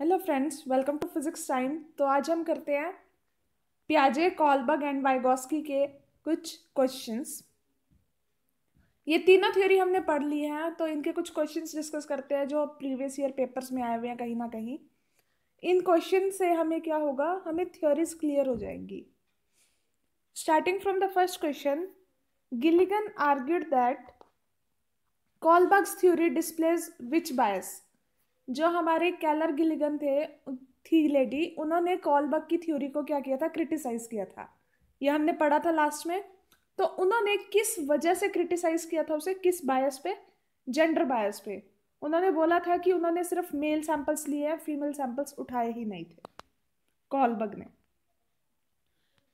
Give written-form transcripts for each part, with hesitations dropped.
Hello friends, welcome to physics time. तो आज हम करते हैं पियाजे, कोलबर्ग एंड वाइगोस्की के कुछ क्वेश्चंस। ये तीनों थ्योरी हमने पढ़ ली हैं, तो इनके कुछ क्वेश्चंस डिस्कस करते हैं जो प्रीवियस ईयर पेपर्स में आए हुए हैं कहीं ना कहीं। इन क्वेश्चन से हमें क्या होगा, हमें थ्योरीज क्लियर हो जाएंगी। Starting from the first question, Gilligan argued that Kohlberg's theory displays which bias. जो हमारे कैलर गिलिगन थी लेडी, उन्होंने कोलबर्ग की थ्योरी को क्या किया था, क्रिटिसाइज किया था। ये हमने पढ़ा था लास्ट में। तो उन्होंने किस वजह से क्रिटिसाइज किया था उसे, किस बायस पे? जेंडर बायस पे। उन्होंने बोला था कि उन्होंने सिर्फ मेल सैंपल्स लिए हैं, फीमेल सैंपल्स उठाए ही नहीं थे कोलबर्ग ने।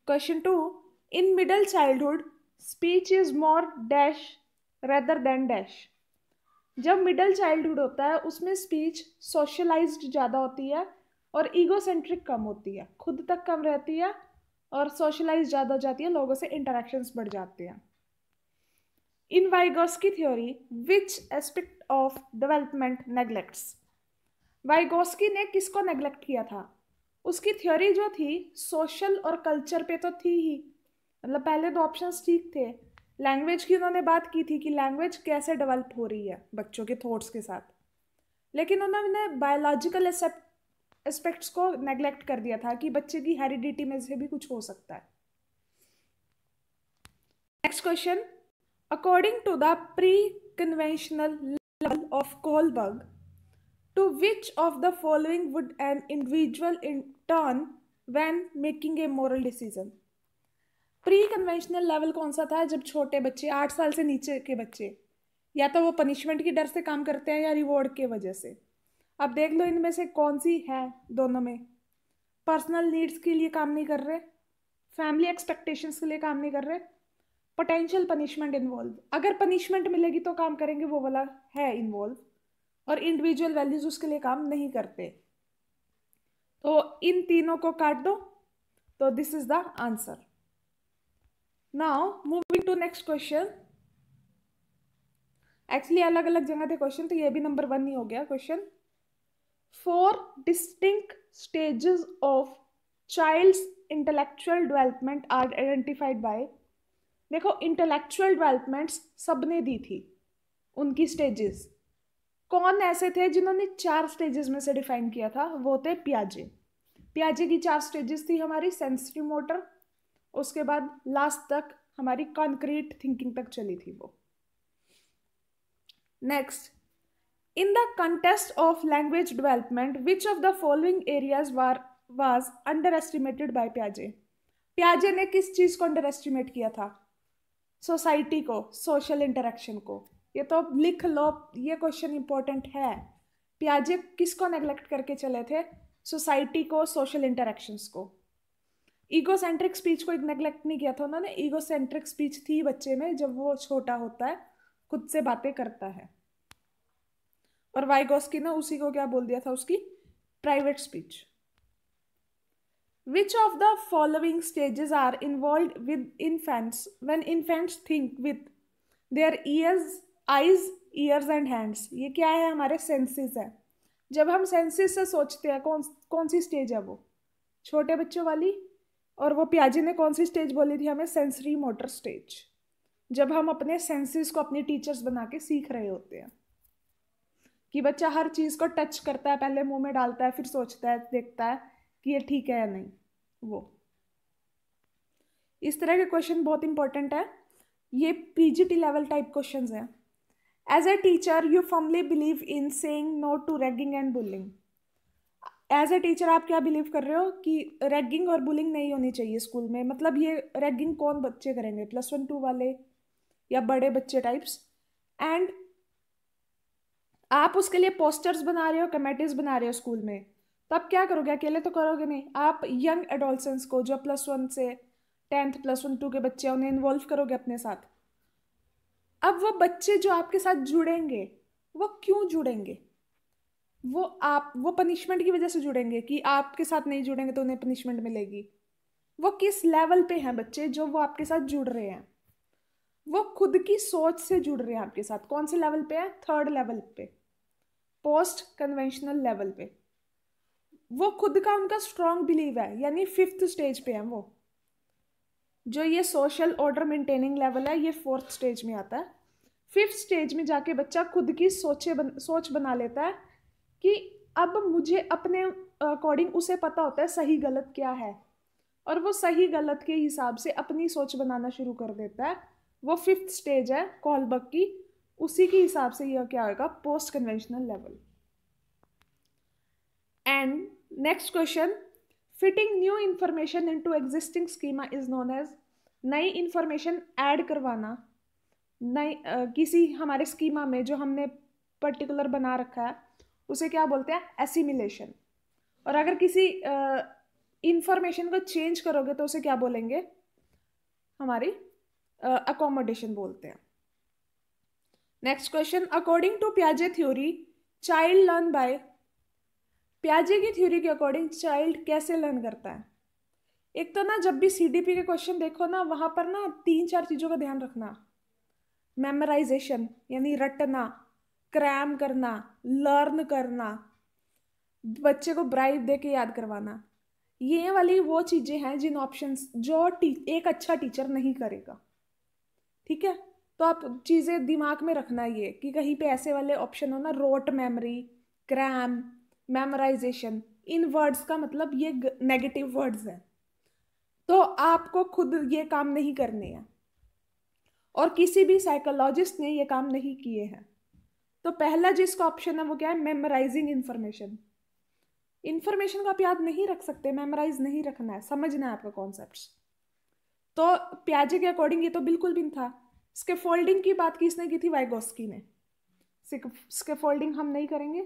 Question 2, in middle childhood speech is more dash rather than dash. जब मिडल चाइल्डहुड होता है उसमें स्पीच सोशलाइज्ड ज़्यादा होती है और ईगोसेंट्रिक कम होती है, खुद तक कम रहती है और सोशलाइज ज़्यादा हो जाती है, लोगों से इंटरेक्शंस बढ़ जाते हैं। In Vygotsky theory which aspect of development neglects. Vygotsky ने किसको नेग्लेक्ट किया था? उसकी थ्योरी जो थी सोशल और कल्चर पे तो थी ही, मतलब पहले दो ऑप्शंस ठीक थे। लैंग्वेज की उन्होंने बात की थी कि लैंग्वेज कैसे डेवलप हो रही है बच्चों के थॉट्स के साथ, लेकिन उन्होंने बायोलॉजिकल एस्पेक्ट्स को नेग्लेक्ट कर दिया था कि बच्चे की हेरिडिटी में से भी कुछ हो सकता है। Next question, according to the pre conventional level of Kohlberg, to which of the following would an individual in turn when making a moral decision. Pre conventional level कौन सा था? जब छोटे बच्चे, 8 साल से नीचे के बच्चे, या तो वो पनिशमेंट की डर से काम करते हैं या रिवॉर्ड के वजह से। अब देख लो इनमें से कौन सी है दोनों में। पर्सनल नीड्स के लिए काम नहीं कर रहे, फैमिली एक्सपेक्टेशंस के लिए काम नहीं कर रहे, पोटेंशियल पनिशमेंट इन्वॉल्व। अगर पनिशमेंट मिलेगी तो काम करेंगे, वो वाला है इन्वॉल्व, और इंडिविजुअल वैल्यूज उसके लिए काम नहीं करते। तो इन तीनों को काट दो, तो this is the answer. Now moving to next question. Actually अलग अलग जगह थे क्वेश्चन, तो ये भी नंबर 1 ही हो गया question. 4 distinct stages of child's intellectual development are identified by। देखो, इंटेलेक्चुअल डेवलपमेंट्स सबने दी थी, उनकी स्टेजेस। कौन ऐसे थे जिन्होंने 4 स्टेजेस में से डिफाइन किया था? वो थे पियाजे। पियाजे की 4 स्टेजेस थी हमारी, सेंसरी मोटर, उसके बाद लास्ट तक हमारी कॉन्क्रीट थिंकिंग तक चली थी वो। Next, in the context of language development, which of the following areas was underestimated by Piaget? Piaget ने किस चीज को अंडर किया था? सोसाइटी को, सोशल इंटरेक्शन को। ये तो लिख लो, ये क्वेश्चन इंपॉर्टेंट है। पियाजे किसको नेग्लेक्ट करके चले थे? सोसाइटी को, सोशल इंटरेक्शंस को। ईगोसेंट्रिक स्पीच को नेग्लेक्ट नहीं किया था उन्होंने। ईगोसेंट्रिक स्पीच थी बच्चे में जब वो छोटा होता है, खुद से बातें करता है, और वाइगोस्की ने उसी को क्या बोल दिया था, उसकी private speech. Which of the following stages are involved with infants when infants think with their eyes, ears and hands? ये क्या है? हमारे सेंसेस है। जब हम सेंसेस से सोचते हैं, कौन सी स्टेज है वो? छोटे बच्चों वाली। और वो पियाजे ने कौन सी स्टेज बोली थी हमें? Sensory motor stage. जब हम अपने सेंसेस को अपने टीचर्स बना के सीख रहे होते हैं, कि बच्चा हर चीज को टच करता है, पहले मुंह में डालता है, फिर सोचता है, देखता है कि ये ठीक है या नहीं। वो इस तरह के क्वेश्चन बहुत इंपॉर्टेंट है। ये पीजीटी लेवल टाइप क्वेश्चंस हैं। As a teacher you firmly believe in saying no to ragging and bullying. As a teacher आप क्या बिलीव कर रहे हो कि रैगिंग और बुलिंग नहीं होनी चाहिए स्कूल में? मतलब ये रैगिंग कौन बच्चे करेंगे? +1 2 वाले या बड़े बच्चे टाइप्स? एंड आप उसके लिए पोस्टर्स बना रहे हो, कमेटीज बना रहे हो स्कूल में, तब क्या करोगे? अकेले तो करोगे नहीं। आप यंग एडोलसेंस को, जो +1 से 10th +1 2 के बच्चे हैं, उन्हें इन्वॉल्व करोगे अपने साथ। अब वो बच्चे जो आपके साथ जुड़ेंगे, वो क्यों जुड़ेंगे? वो पनिशमेंट की वजह से जुड़ेंगे कि आपके साथ नहीं जुड़ेंगे तो उन्हें पनिशमेंट मिलेगी? वो किस लेवल पे हैं बच्चे जो वो आपके साथ जुड़ रहे हैं? वो खुद की सोच से जुड़ रहे हैं आपके साथ। कौन से लेवल पे है? 3rd लेवल पे, पोस्ट कन्वेंशनल लेवल पे। वो खुद का उनका स्ट्रॉन्ग बिलीव है, यानी 5th स्टेज पे है वो। जो ये सोशल ऑर्डर मेंटेनिंग लेवल है ये 4th स्टेज में आता है। 5th स्टेज में जाके बच्चा खुद की सोच बना लेता है कि अब मुझे अपने अकॉर्डिंग उसे पता होता है सही गलत क्या है, और वो सही गलत के हिसाब से अपनी सोच बनाना शुरू कर देता है। वो 5th स्टेज है कोलबर्ग की, उसी के हिसाब से यह क्या होगा, post conventional level. And next question, fitting new information into existing schema is known as, नई इंफॉर्मेशन ऐड करवाना नई किसी हमारे स्कीमा में जो हमने पर्टिकुलर बना रखा है उसे क्या बोलते हैं, एसिमिलेशन। और अगर किसी इंफॉर्मेशन को चेंज करोगे तो उसे क्या बोलेंगे, हमारी अकोमोडेशन बोलते हैं। नेक्स्ट क्वेश्चन, अकॉर्डिंग टू पियाजे थ्योरी चाइल्ड लर्न बाय, पियाजे की थ्योरी के अकॉर्डिंग चाइल्ड कैसे लर्न करता है। एक तो ना जब भी सीडीपी के क्वेश्चन देखो ना, वहां पर ना 3-4 चीजों का ध्यान रखना, मेमोराइजेशन यानी रटना, क्रैम करना, लर्न करना, बच्चे को ब्राइब दे के याद करवाना, ये वाली वो चीजें हैं जिन ऑप्शंस जो एक अच्छा टीचर नहीं करेगा। ठीक है, तो आप चीजें दिमाग में रखना ये कि कहीं पे ऐसे वाले ऑप्शन हो ना, रोट मेमोरी, क्रैम, मेमोराइजेशन, इन वर्ड्स का मतलब ये नेगेटिव वर्ड्स हैं, तो आपको खुद ये काम नहीं करने हैं, और किसी भी साइकोलॉजिस्ट ने ये काम नहीं किए हैं। तो पहला जिसका ऑप्शन है वो क्या है, मेमोराइजिंग इंफॉर्मेशन। इंफॉर्मेशन को आप याद नहीं रख सकते, मेमोराइज नहीं रखना है, समझना है आपका कॉन्सेप्ट्स। तो पियाजे के अकॉर्डिंग ये तो बिल्कुल भी नहीं था। स्कैफोल्डिंग की बात किसने की थी, वाइगोस्की ने। स्कैफोल्डिंग हम नहीं करेंगे।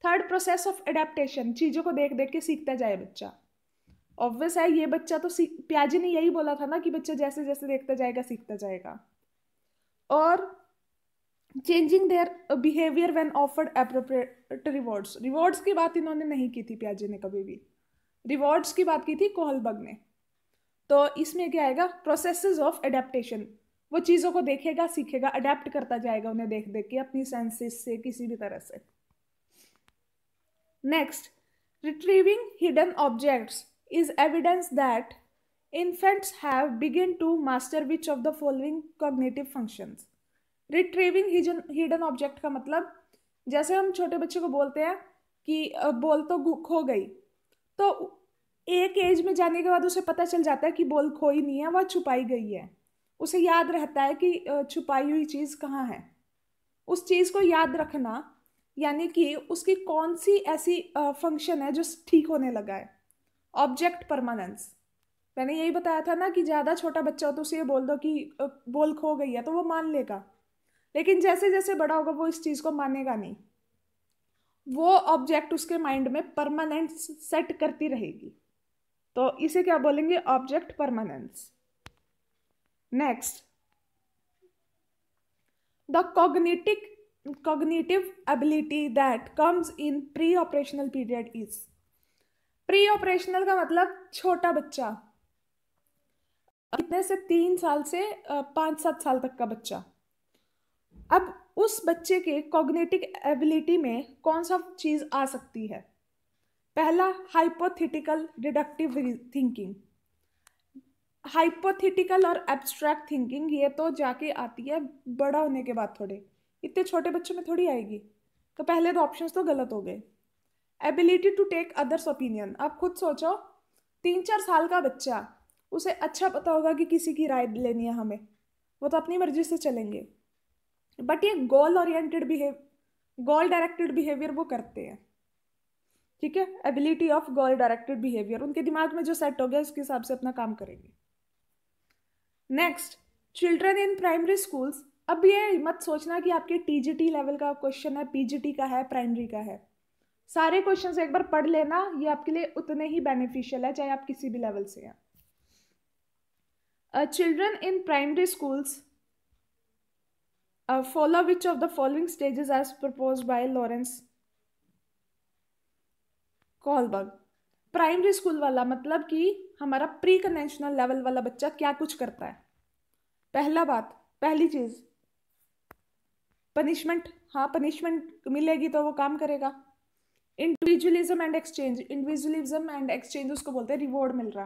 थर्ड, प्रोसेस ऑफ एडेप्टेशन, चीजों को देख देख के सीखता जाए बच्चा। ऑब्वियस है ये बच्चा तो पियाजे ने यही बोला था ना कि बच्चा जैसे जैसे देखता जाएगा सीखता जाएगा। और changing their behaviour when offered appropriate rewards, rewards की बात इन्होंने नहीं की थी पियाजे ने कभी भी, रिवॉर्ड्स की बात की थी कोहलबर्ग ने। तो इसमें क्या आएगा, प्रोसेसेस ऑफ एडेप्टेशन, वो चीज़ों को देखेगा सीखेगा, अडेप्ट करता जाएगा उन्हें देख देख के अपनी सेंसेस से किसी भी तरह से। Next, retrieving hidden objects is evidence that infants have begun to master which of the following cognitive functions. Retrieving hidden object का मतलब, जैसे हम छोटे बच्चे को बोलते हैं कि बॉल तो खो गई, तो एक एज में जाने के बाद उसे पता चल जाता है कि बॉल खोई नहीं है, वह छुपाई गई है। उसे याद रहता है कि छुपाई हुई चीज़ कहाँ है। उस चीज़ को याद रखना यानी कि उसकी कौन सी ऐसी फंक्शन है जो ठीक होने लगा है। ऑब्जेक्ट परमानेंस, मैंने यही बताया था ना कि ज़्यादा छोटा बच्चा हो तो उसे ये बोल दो कि बॉल खो गई है तो वो मान लेगा, लेकिन जैसे जैसे बड़ा होगा वो इस चीज़ को मानेगा नहीं, वो ऑब्जेक्ट उसके माइंड में परमानेंट सेट करती रहेगी, तो इसे क्या बोलेंगे, object permanence. Next, the cognitive ability that comes in pre operational period is, pre operational का मतलब छोटा बच्चा, कितने से 3 साल से 5-7 साल तक का बच्चा। अब उस बच्चे के कॉग्निटिव एबिलिटी में कौन सा चीज आ सकती है, पहला हाइपोथेटिकल डिडक्टिव थिंकिंग। हाइपोथेटिकल और एब्स्ट्रैक्ट थिंकिंग ये तो जाके आती है बड़ा होने के बाद, थोड़े इतने छोटे बच्चों में थोड़ी आएगी, तो पहले तो ऑप्शंस तो गलत हो गए। Ability to take others opinion, आप खुद सोचो 3-4 साल का बच्चा, उसे अच्छा पता होगा कि किसी की राय लेनी है हमें, वो तो अपनी मर्जी से चलेंगे, बट ये गोल डायरेक्टेड बिहेवियर वो करते हैं। ठीक है, ability of goal directed behaviour, उनके दिमाग में जो सेट हो गया उसके हिसाब से अपना काम करेंगे। Next, children in primary schools, अब ये मत सोचना कि आपके टीजीटी लेवल का क्वेश्चन है, पीजीटी का है, प्राइमरी का है, सारे क्वेश्चंस एक बार पढ़ लेना, ये आपके लिए उतने ही बेनिफिशियल है चाहे आप किसी भी लेवल से हैं। Children in primary schools follow which of the following stages as proposed by Lawrence Kohlberg। Primary school वाला मतलब कि हमारा प्री कन्वेंशनल लेवल वाला बच्चा क्या कुछ करता है। पहली चीज पनिशमेंट, हाँ पनिशमेंट मिलेगी तो वो काम करेगा। Individualism and exchange, individualism and exchange उसको बोलते हैं रिवॉर्ड मिल रहा,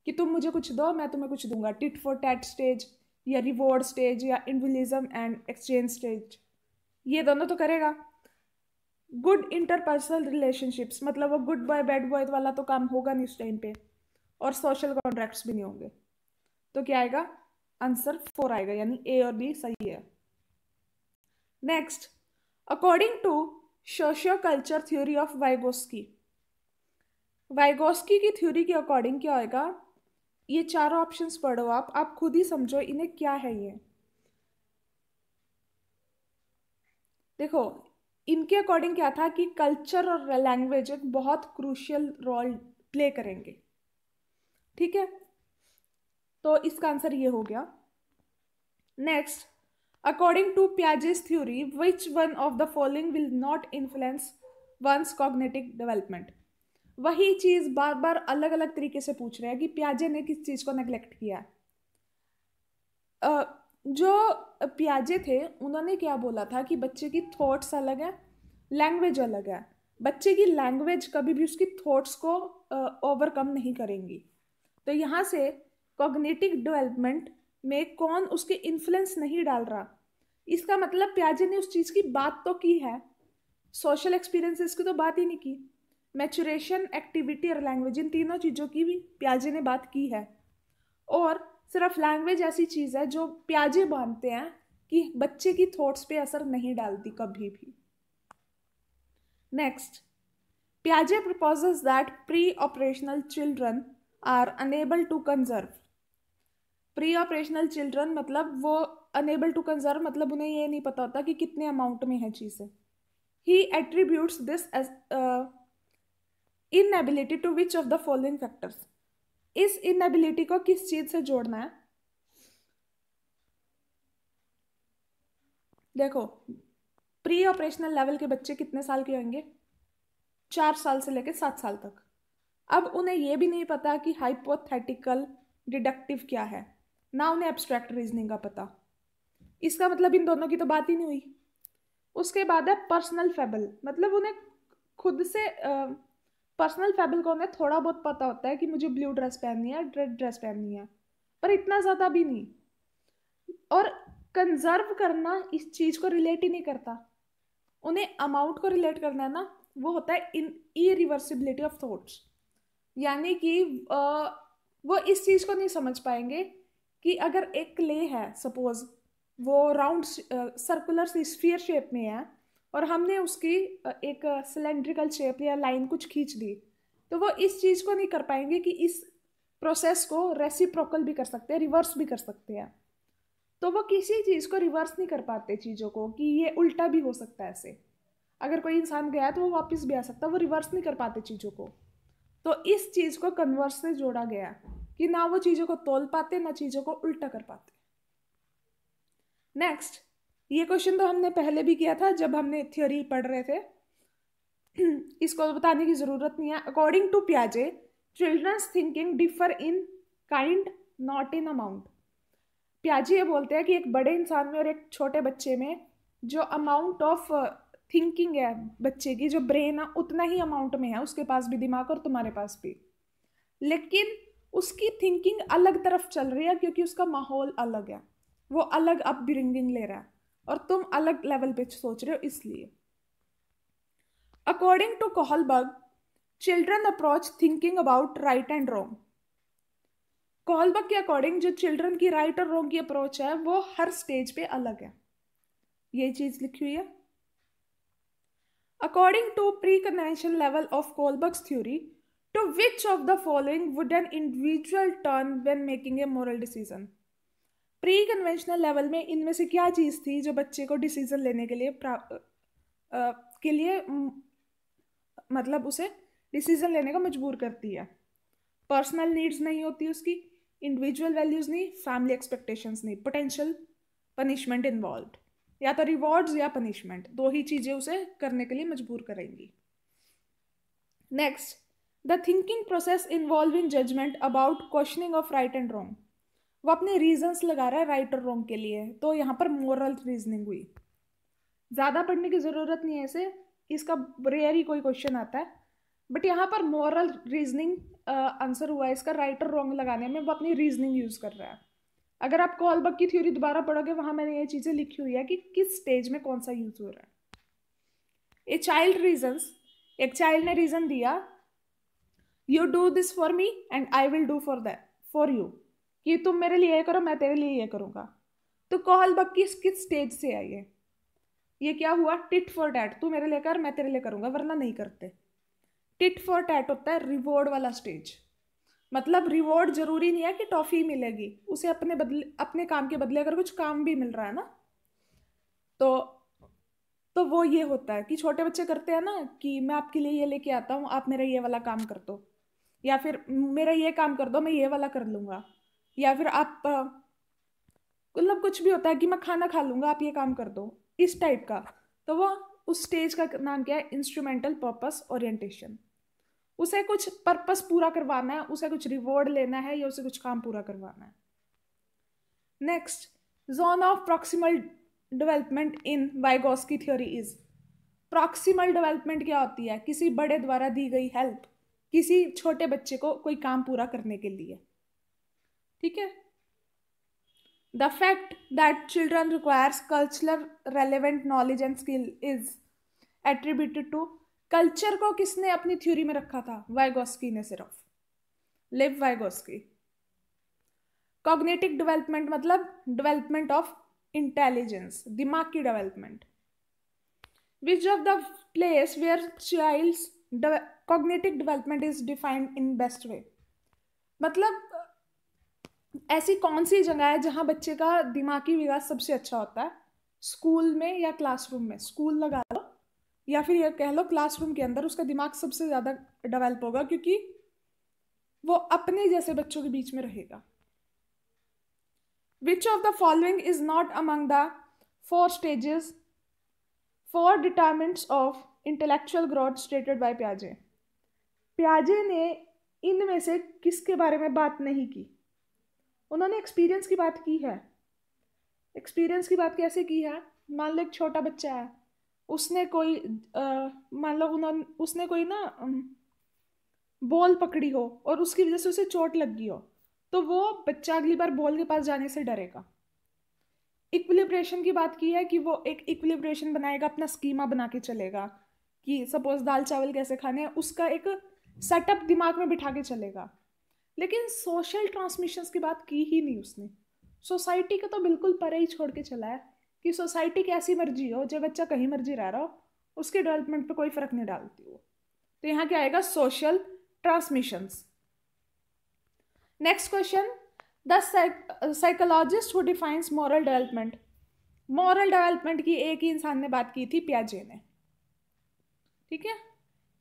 कि तुम मुझे कुछ दो मैं तुम्हें कुछ दूंगा, टिट फॉर टैट स्टेज या रिवॉर्ड स्टेज या इंडिविजुअलिज्म एंड एक्सचेंज स्टेज, ये दोनों तो करेगा। गुड इंटरपर्सनल रिलेशनशिप्स, मतलब वो गुड बॉय बैड बॉय वाला तो काम होगा नहीं उस टाइम पे, और सोशल कॉन्ट्रैक्ट्स भी नहीं होंगे। तो क्या आएगा, आंसर 4 आएगा, यानी ए और बी सही है। Next, according to socio culture theory of Vygotsky, Vygotsky की थ्योरी के अकॉर्डिंग क्या होएगा, ये चारों ऑप्शंस पढ़ो आप खुद ही समझो इन्हें क्या है। ये देखो, इनके अकॉर्डिंग क्या था कि कल्चर और लैंग्वेज एक बहुत क्रूशियल रोल प्ले करेंगे। ठीक है, तो इसका आंसर ये हो गया। Next, according to Piaget's theory which one of the following will not influence one's cognitive development, वही चीज बार बार अलग अलग तरीके से पूछ रहे हैं कि पियाजे ने किस चीज को नेग्लेक्ट किया। जो पियाजे थे उन्होंने क्या बोला था कि बच्चे की थॉट्स अलग है, लैंग्वेज अलग है, बच्चे की लैंग्वेज कभी भी उसकी थॉट्स को ओवरकम नहीं करेंगी। तो यहाँ से कॉग्निटिव डेवलपमेंट में कौन उसके इन्फ्लुएंस नहीं डाल रहा, इसका मतलब पियाजे ने उस चीज़ की बात तो की है, सोशल एक्सपीरियंसेस की तो बात ही नहीं की। मैचुरेशन, एक्टिविटी और लैंग्वेज, इन तीनों चीज़ों की भी पियाजे ने बात की है, और सिर्फ लैंग्वेज ऐसी चीज़ है जो पियाजे मानते हैं कि बच्चे की थॉट्स पे असर नहीं डालती कभी भी। नेक्स्ट, पियाजे proposes that preoperational children are unable to conserve, preoperational children मतलब वो अनेबल टू कंजर्व, मतलब उन्हें ये नहीं पता होता कि कितने अमाउंट में है चीज़ें। He attributes this as inability to which of the following factors, इस इनएबिलिटी को किस चीज से जोड़ना है। देखो, प्री ऑपरेशनल लेवल के बच्चे कितने साल के होंगे, 4 साल से लेकर 7 साल तक। अब उन्हें यह भी नहीं पता कि हाइपोथेटिकल डिडक्टिव क्या है, ना उन्हें एब्स्ट्रैक्ट रीजनिंग का पता, इसका मतलब इन दोनों की तो बात ही नहीं हुई। उसके बाद है पर्सनल फेबल, मतलब उन्हें खुद से पर्सनल फेबल को उन्हें थोड़ा बहुत पता होता है कि मुझे ब्लू ड्रेस पहननी है, रेड ड्रेस पहननी है, पर इतना ज़्यादा भी नहीं। और कंजर्व करना इस चीज़ को रिलेट ही नहीं करता, उन्हें अमाउंट को रिलेट करना है ना, वो होता है इन इरिवर्सिबिलिटी ऑफ थॉट्स, यानी कि वो इस चीज़ को नहीं समझ पाएंगे कि अगर एक क्ले है सपोज, वो राउंड सर्कुलर स्फीयर शेप में है और हमने उसकी एक सिलेंड्रिकल शेप या लाइन कुछ खींच दी, तो वो इस चीज़ को नहीं कर पाएंगे कि इस प्रोसेस को रेसिप्रोकल भी कर सकते हैं, रिवर्स भी कर सकते हैं। तो वो किसी चीज़ को रिवर्स नहीं कर पाते चीज़ों को, कि ये उल्टा भी हो सकता है ऐसे, अगर कोई इंसान गया है तो वो वापस भी आ सकता है, वो रिवर्स नहीं कर पाते चीज़ों को। तो इस चीज़ को कन्वर्स से जोड़ा गया कि ना वो चीज़ों को तोल पाते ना चीज़ों को उल्टा कर पाते। नेक्स्ट, ये क्वेश्चन तो हमने पहले भी किया था जब हमने थ्योरी पढ़ रहे थे, इसको बताने की ज़रूरत नहीं है। अकॉर्डिंग टू पियाजे, children's thinking differ in kind not in amount, पियाजे ये बोलते हैं कि एक बड़े इंसान में और एक छोटे बच्चे में जो अमाउंट ऑफ थिंकिंग है बच्चे की, जो ब्रेन है, उतना ही अमाउंट में है, उसके पास भी दिमाग और तुम्हारे पास भी, लेकिन उसकी थिंकिंग अलग तरफ चल रही है क्योंकि उसका माहौल अलग है, वो अलग अपब्रिंगिंग ले रहा है और तुम अलग लेवल पे सोच रहे हो, इसलिए। According to Kohlberg, children approach thinking about right and wrong, Kohlberg के अकॉर्डिंग जो चिल्ड्रन की राइट और रॉन्ग की अप्रोच है वो हर स्टेज पे अलग है, ये चीज लिखी हुई है। According to preconvention level of Kohlberg's theory, to which of the following would an individual turn when making a moral decision, pre conventional level में इनमें से क्या चीज़ थी जो बच्चे को डिसीजन लेने के लिए मतलब उसे डिसीजन लेने का मजबूर करती है। पर्सनल नीड्स नहीं होती उसकी, इंडिविजुअल वैल्यूज नहीं, फैमिली एक्सपेक्टेशंस नहीं, पोटेंशियल पनिशमेंट इन्वॉल्व, या तो रिवॉर्ड्स या पनिशमेंट, दो ही चीज़ें उसे करने के लिए मजबूर करेंगी। Next, the thinking process involving judgement about questioning of right and wrong, वो अपने रीजंस लगा रहा है राइट और रॉन्ग के लिए, तो यहाँ पर मोरल रीजनिंग हुई। ज़्यादा पढ़ने की ज़रूरत नहीं है इसे, इसका रेयर ही कोई क्वेश्चन आता है, बट यहाँ पर मॉरल रीजनिंग आंसर हुआ है इसका। राइट और रॉन्ग लगाने में वो अपनी रीजनिंग यूज कर रहा है। अगर आप कोहलबर्ग की थ्योरी दोबारा पढ़ोगे, वहां मैंने ये चीजें लिखी हुई है कि किस स्टेज में कौन सा यूज हो रहा है। ए चाइल्ड रीजन्स, एक चाइल्ड ने रीजन दिया, you do this for me and I will do for you, कि तुम मेरे लिए ये करो, मैं तेरे लिए ये करूंगा। तो कोहलबर्ग की किस स्टेज से आई है? ये क्या हुआ? टिट फॉर टैट, तू मेरे लिए कर, मैं तेरे लिए करूंगा, वरना नहीं करते। टिट फॉर टैट होता है रिवॉर्ड वाला स्टेज। मतलब रिवॉर्ड जरूरी नहीं है कि टॉफी मिलेगी, उसे अपने काम के बदले अगर कुछ काम भी मिल रहा है ना, तो वो ये होता है कि छोटे बच्चे करते हैं ना कि मैं आपके लिए ये लेके आता हूँ, आप मेरा ये वाला काम कर दो, या फिर मेरा ये काम कर दो, मैं ये वाला कर लूंगा, या फिर आप मतलब कुछ भी होता है कि मैं खाना खा लूंगा, आप ये काम कर दो, इस टाइप का। तो वो उस स्टेज का नाम क्या है? Instrumental purpose orientation. उसे कुछ पर्पस पूरा करवाना है, उसे कुछ रिवॉर्ड लेना है, या उसे कुछ काम पूरा करवाना है। Next, zone of proximal development in Vygotsky theory is. Proximal development क्या होती है? किसी बड़े द्वारा दी गई हेल्प किसी छोटे बच्चे को कोई काम पूरा करने के लिए। ठीक है। The fact that children requires cultural relevant knowledge and skill is attributed to. Culture को किसने अपनी थ्योरी में रखा था? वाइगोस्की ने सिर्फ, लिव वाइगोस्की। कॉग्निटिव डेवलपमेंट मतलब डेवलपमेंट ऑफ इंटेलिजेंस, दिमाग की development. Which of the place where child's cognitive development is defined in best way. मतलब ऐसी कौन सी जगह है जहां बच्चे का दिमागी विकास सबसे अच्छा होता है? स्कूल में या क्लासरूम में? स्कूल लगा लो, या फिर ये कह लो क्लासरूम के अंदर उसका दिमाग सबसे ज्यादा डेवलप होगा, क्योंकि वो अपने जैसे बच्चों के बीच में रहेगा। Which of the following is not among the four determinants of intellectual growth stated by Piaget? प्याजे ने इनमें से किसके बारे में बात नहीं की? उन्होंने एक्सपीरियंस की बात की है। एक्सपीरियंस की बात कैसे की है? मान लो एक छोटा बच्चा है, उसने कोई मान लो उसने कोई ना बॉल पकड़ी हो और उसकी वजह से उसे चोट लग गई हो, तो वो बच्चा अगली बार बॉल के पास जाने से डरेगा। इक्विलिब्रेशन की बात की है कि वो एक इक्विलिब्रेशन बनाएगा, अपना स्कीमा बना के चलेगा कि सपोज दाल चावल कैसे खाने हैं, उसका एक सेटअप दिमाग में बिठा के चलेगा। लेकिन सोशल ट्रांसमिशंस की बात की ही नहीं उसने। सोसाइटी को तो बिल्कुल परे ही छोड़ के चला है कि सोसाइटी कैसी मर्जी हो, जो बच्चा कहीं मर्जी रह रहा हो, उसके डेवलपमेंट पे कोई फर्क नहीं डालती वो। तो यहाँ क्या आएगा? Social transmissions. Next question, the psychologist who defines moral development. Moral development की एक ही इंसान ने बात की थी, पियाजे ने। ठीक है।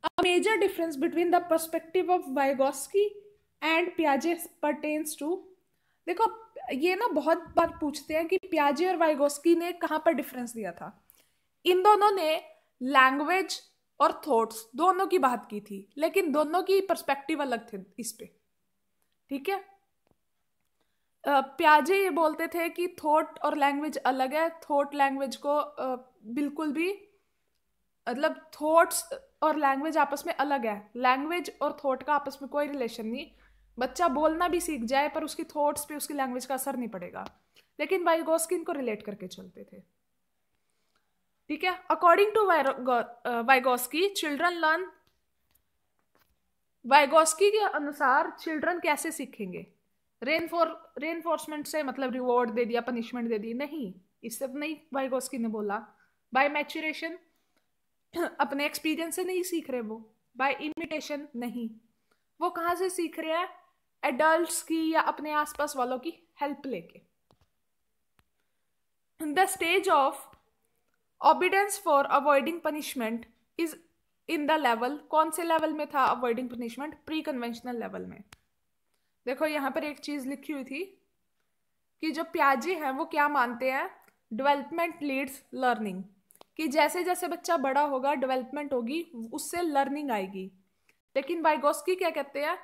A major difference between the perspective of Vygotsky and पियाजे पर्टेन्स टू। देखो ये ना बहुत बार पूछते हैं कि पियाजे और वाइगोस्की ने कहाँ पर डिफरेंस दिया था। इन दोनों ने लैंग्वेज और थॉट्स दोनों की बात की थी, लेकिन दोनों की पर्सपेक्टिव अलग थे इस पे। ठीक है। पियाजे ये बोलते थे कि थॉट और लैंग्वेज अलग है। थॉट लैंग्वेज को बिल्कुल भी मतलब थॉट्स और लैंग्वेज आपस में अलग है। लैंग्वेज और थॉट का आपस में कोई रिलेशन नहीं। बच्चा बोलना भी सीख जाए पर उसकी थॉट्स पे उसकी लैंग्वेज का असर नहीं पड़ेगा। लेकिन वाइगोस्की इनको रिलेट करके चलते थे। ठीक है। According to Vygotsky children learn. Vygotsky के अनुसार चिल्ड्रन कैसे सीखेंगे? रेनफोर्समेंट से, मतलब रिवॉर्ड दे दिया, पनिशमेंट दे दी, नहीं, इससे नहीं वाइगोस्की ने बोला। बाय मैच्योरेशन, अपने एक्सपीरियंस से नहीं सीख रहे वो। बाय इमिटेशन, नहीं, वो कहाँ से सीख रहे हैं? एडल्ट्स की या अपने आसपास वालों की हेल्प लेके। The stage of obedience for avoiding punishment is in the level. कौन से लेवल में था avoiding punishment? Pre conventional level में। देखो यहाँ पर एक चीज लिखी हुई थी कि जो पियाजे हैं वो क्या मानते हैं? डेवलपमेंट लीड्स लर्निंग, कि जैसे जैसे बच्चा बड़ा होगा डेवलपमेंट होगी, उससे लर्निंग आएगी। लेकिन वाइगोस्की क्या कहते हैं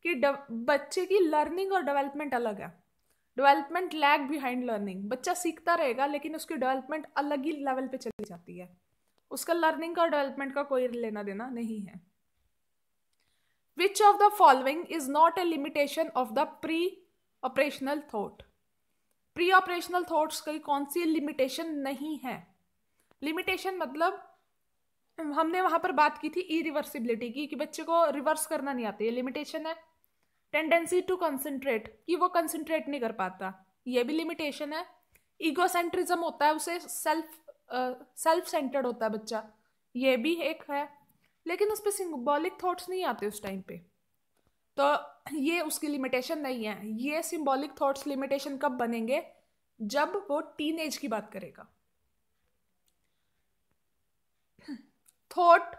कि बच्चे की लर्निंग और डेवलपमेंट अलग है। Development lag behind learning. बच्चा सीखता रहेगा लेकिन उसकी डेवलपमेंट अलग ही लेवल पे चली जाती है। उसका लर्निंग का डेवलपमेंट का कोई लेना देना नहीं है। विच of the following is not a limitation of the pre operational thought? Pre operational thoughts की कौन सी लिमिटेशन नहीं है? लिमिटेशन मतलब हमने वहां पर बात की थी इरिवर्सिबिलिटी की, कि बच्चे को रिवर्स करना नहीं आता, ये लिमिटेशन है। टेंडेंसी टू कंसंट्रेट, कि वो कंसंट्रेट नहीं कर पाता, ये भी लिमिटेशन है। ईगोसेंट्रिज्म होता है, उसे सेल्फ सेंटर्ड होता है बच्चा, ये भी एक है। लेकिन उस पर सिंबॉलिक थॉट्स नहीं आते उस टाइम पे, तो ये उसकी लिमिटेशन नहीं है। ये सिंबॉलिक थॉट्स लिमिटेशन कब बनेंगे? जब वो टीनेज की बात करेगा। Thought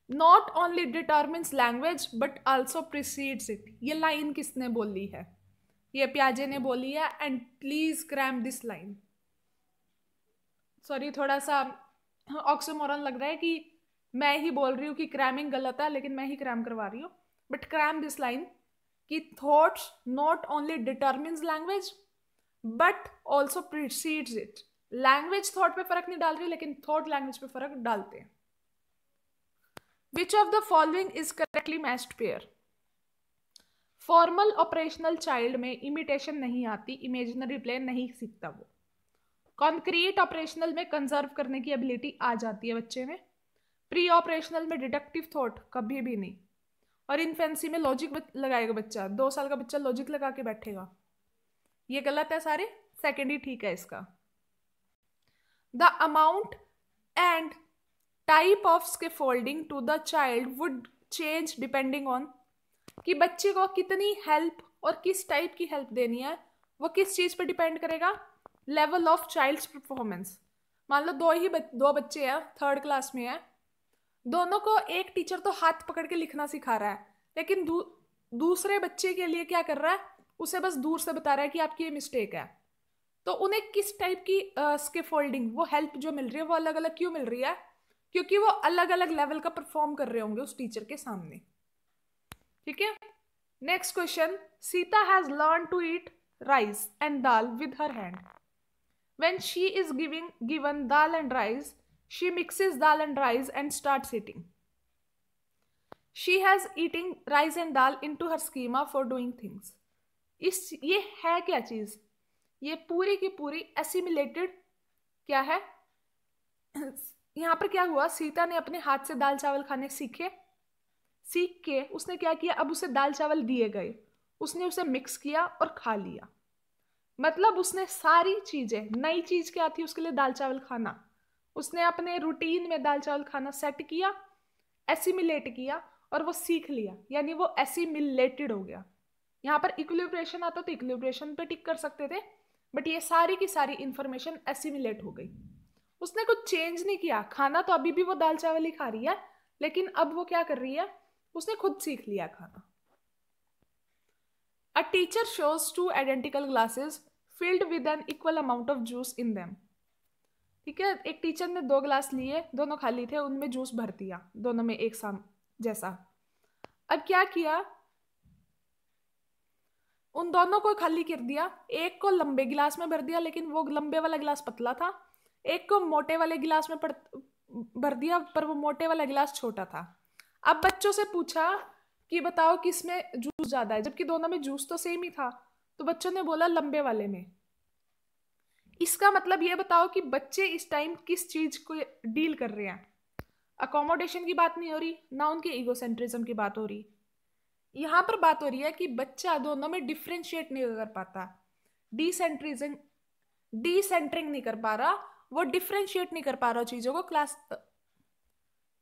not only determines language but also precedes it, ये लाइन किसने बोली है? ये पियाजे ने बोली है। And please cram this line. Sorry, थोड़ा सा ऑक्सीमोरन लग रहा है कि मैं ही बोल रही हूँ कि क्रैमिंग गलत है, लेकिन मैं ही क्रैम करवा रही हूँ। बट क्रैम दिस लाइन कि thoughts not only determines language but also precedes it. Language thought पे फर्क नहीं डाल रही, लेकिन थॉट लैंग्वेज पे फर्क डालते हैं। Which of the following is correctly matched pair? Formal operational child में इमिटेशन नहीं आती, इमेजिनरी प्ले नहीं सीखता वो। कॉन्क्रीट ऑपरेशनल में कंजर्व करने की एबिलिटी आ जाती है बच्चे में। प्री ऑपरेशनल में डिडक्टिव थॉट कभी भी नहीं। और इन्फेंसी में लॉजिक लगाएगा बच्चा, 2 साल का बच्चा लॉजिक लगा के बैठेगा, ये गलत है सारे। सेकेंड ही ठीक है इसका। The amount and type of scaffolding to the child would change depending on, कि बच्चे को कितनी हेल्प और किस टाइप की हेल्प देनी है वो किस चीज पे डिपेंड करेगा? Level of child's performance. मान लो दो बच्चे हैं, 3rd क्लास में है, दोनों को एक टीचर तो हाथ पकड़ के लिखना सिखा रहा है, लेकिन दूसरे बच्चे के लिए क्या कर रहा है? उसे बस दूर से बता रहा है कि आपकी ये मिस्टेक है। तो उन्हें किस टाइप की स्कैफोल्डिंग, वो हेल्प जो मिल रही है वो अलग अलग क्यों मिल रही है? क्योंकि वो अलग अलग लेवल का परफॉर्म कर रहे होंगे उस टीचर के सामने। ठीक है। Next question, Sita has learn to eat rice and dal with her hand. When she is given dal and rice, she mixes dal and rice and starts eating. She has eating rice and dal into her schema for doing things. ये है क्या चीज? ये पूरी की पूरी assimilated क्या है? यहाँ पर क्या हुआ? सीता ने अपने हाथ से दाल चावल खाने सीख के उसने क्या किया? अब उसे दाल चावल दिए गए, उसने उसे मिक्स किया और खा लिया। मतलब उसने सारी चीजें, नई चीज क्या थी उसके लिए? दाल चावल खाना। उसने अपने रूटीन में दाल चावल खाना सेट किया, एसिमिलेट किया और वो सीख लिया, यानी वो एसिमिलेटेड हो गया। यहाँ पर इक्विलिब्रेशन आता तो इक्विलिब्रेशन पे टिक कर सकते थे, बट ये सारी की सारी इंफॉर्मेशन एसिमिलेट हो गई। उसने कुछ चेंज नहीं किया, खाना तो अभी भी वो दाल चावल ही खा रही है, लेकिन अब वो क्या कर रही है? उसने खुद सीख लिया खाना। A teacher shows 2 identical glasses filled with an equal amount of juice in them. ठीक है, एक टीचर ने 2 ग्लास लिए, दोनों खाली थे, उनमें जूस भर दिया, दोनों में एक साम जैसा। अब क्या किया? उन दोनों को खाली कर दिया, एक को लंबे गिलास में भर दिया, लेकिन वो लंबे वाला गिलास पतला था। एक को मोटे वाले गिलास में भर दिया, पर वो मोटे वाला गिलास छोटा था। अब बच्चों से पूछा कि बताओ किसमें जूस ज्यादा है, जबकि दोनों में जूस तो सेम ही था। तो बच्चों ने बोला लंबे वाले में। इसका मतलब ये बताओ कि बच्चे इस टाइम किस चीज को डील कर रहे हैं? अकोमोडेशन की बात नहीं हो रही, ना उनके ईगोसेंट्रिज्म की बात हो रही। यहां पर बात हो रही है कि बच्चा दोनों में डिफ्रेंशिएट नहीं कर पाता, डिसेंटरिंग नहीं कर पा रहा, वो डिफ्रेंशिएट नहीं कर पा रहा चीजों को,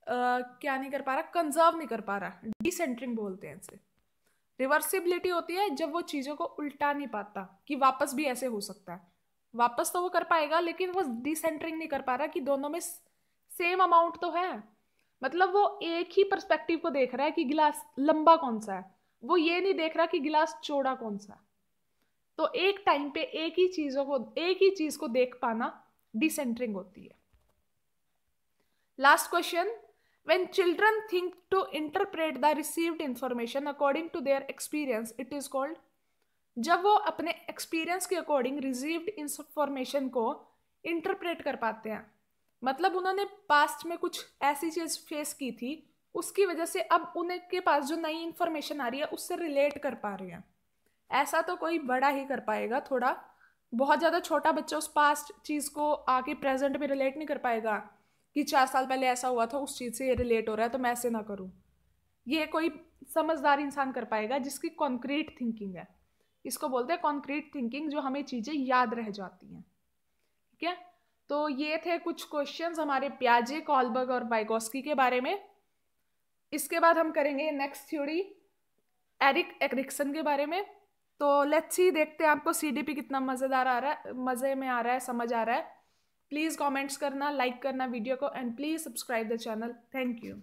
क्या नहीं कर पा रहा? कंजर्व नहीं कर पा रहा। डिसेंटरिंग बोलते हैं इसे। रिवर्सिबिलिटी होती है जब वो चीजों को उल्टा नहीं पाता, कि वापस भी ऐसे हो सकता है। वापस तो वो कर पाएगा, लेकिन वो डिसेंटरिंग नहीं कर पा रहा कि दोनों में सेम अमाउंट तो है। मतलब वो एक ही पर्सपेक्टिव को देख रहा है कि गिलास लंबा कौन सा है, वो ये नहीं देख रहा कि गिलास चौड़ा कौन सा है। तो एक टाइम पे एक ही चीज को देख पाना डिसेंटरिंग होती है। Last question, when children think to interpret the received information according to their experience, it is called। जब वो अपने एक्सपीरियंस के अकॉर्डिंग रिसीव्ड इंफॉर्मेशन को इंटरप्रेट कर पाते हैं, मतलब उन्होंने पास्ट में कुछ ऐसी चीज फेस की थी, उसकी वजह से अब उनके पास जो नई इंफॉर्मेशन आ रही है उससे रिलेट कर पा रहे हैं। ऐसा तो कोई बड़ा ही कर पाएगा, थोड़ा बहुत ज्यादा छोटा बच्चा उस पास्ट चीज को आके प्रेजेंट में रिलेट नहीं कर पाएगा कि 4 साल पहले ऐसा हुआ था, उस चीज से ये रिलेट हो रहा है तो मैं ऐसे ना करूं। ये कोई समझदार इंसान कर पाएगा जिसकी कॉन्क्रीट थिंकिंग है। इसको बोलते हैं कॉन्क्रीट थिंकिंग, जो हमें चीजें याद रह जाती हैं। ठीक है, तो ये थे कुछ क्वेश्चंस हमारे पियाजे, कॉलबर्ग और वाइगोस्की के बारे में। इसके बाद हम करेंगे नेक्स्ट थ्योरी एरिक एरिक्सन के बारे में। तो लेट्स सी, देखते हैं आपको सीडीपी कितना मजेदार आ रहा है, मजे में आ रहा है, समझ आ रहा है। प्लीज कमेंट्स करना, लाइक करना वीडियो को, and please subscribe the channel. Thank you.